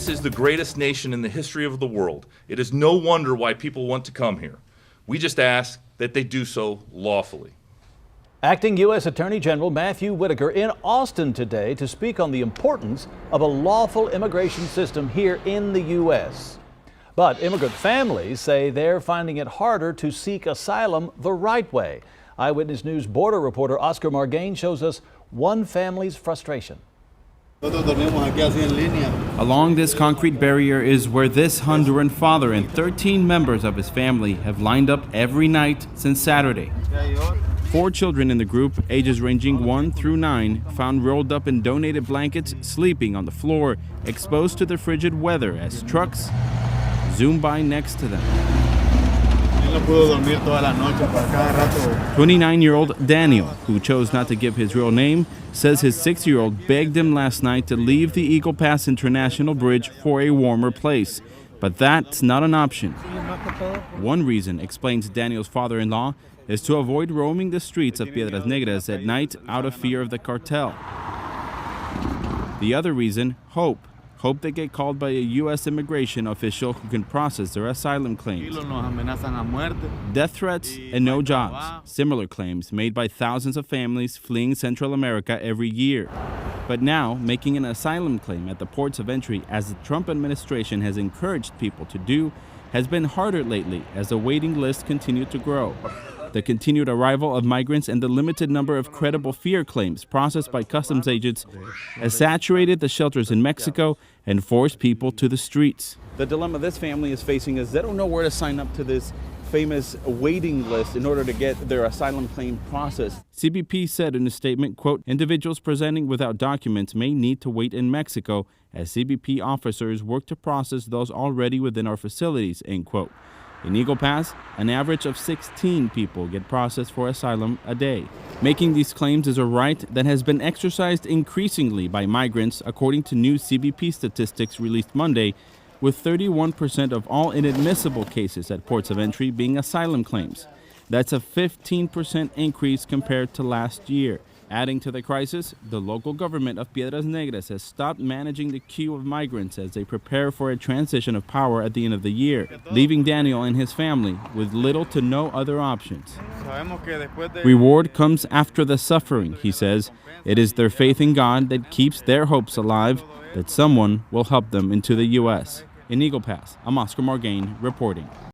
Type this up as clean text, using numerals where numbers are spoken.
This is the greatest nation in the history of the world. It is no wonder why people want to come here. We just ask that they do so lawfully. Acting U.S. Attorney General Matthew Whitaker in Austin today to speak on the importance of a lawful immigration system here in the U.S. But immigrant families say they're finding it harder to seek asylum the right way. Eyewitness News border reporter Oscar Margain shows us one family's frustration. Along this concrete barrier is where this Honduran father and 13 members of his family have lined up every night since Saturday. 4 children in the group, ages ranging 1 through 9, found rolled up in donated blankets, sleeping on the floor, exposed to the frigid weather as trucks zoom by next to them. 29-year-old Daniel, who chose not to give his real name, says his 6-year-old begged him last night to leave the Eagle Pass International Bridge for a warmer place. But that's not an option. One reason, explains Daniel's father-in-law, is to avoid roaming the streets of Piedras Negras at night out of fear of the cartel. The other reason, hope. Hope they get called by a U.S. immigration official who can process their asylum claims. Death threats and no jobs. Similar claims made by thousands of families fleeing Central America every year. But now, making an asylum claim at the ports of entry, as the Trump administration has encouraged people to do, has been harder lately as the waiting list continued to grow. The continued arrival of migrants and the limited number of credible fear claims processed by customs agents has saturated the shelters in Mexico and forced people to the streets. The dilemma this family is facing is they don't know where to sign up to this famous waiting list in order to get their asylum claim processed. CBP said in a statement, quote, individuals presenting without documents may need to wait in Mexico as CBP officers work to process those already within our facilities, end quote. In Eagle Pass, an average of 16 people get processed for asylum a day. Making these claims is a right that has been exercised increasingly by migrants, according to new CBP statistics released Monday, with 31% of all inadmissible cases at ports of entry being asylum claims. That's a 15% increase compared to last year. Adding to the crisis, the local government of Piedras Negras has stopped managing the queue of migrants as they prepare for a transition of power at the end of the year, leaving Daniel and his family with little to no other options. Reward comes after the suffering, he says. It is their faith in God that keeps their hopes alive that someone will help them into the U.S. In Eagle Pass, I'm Oscar Margain reporting.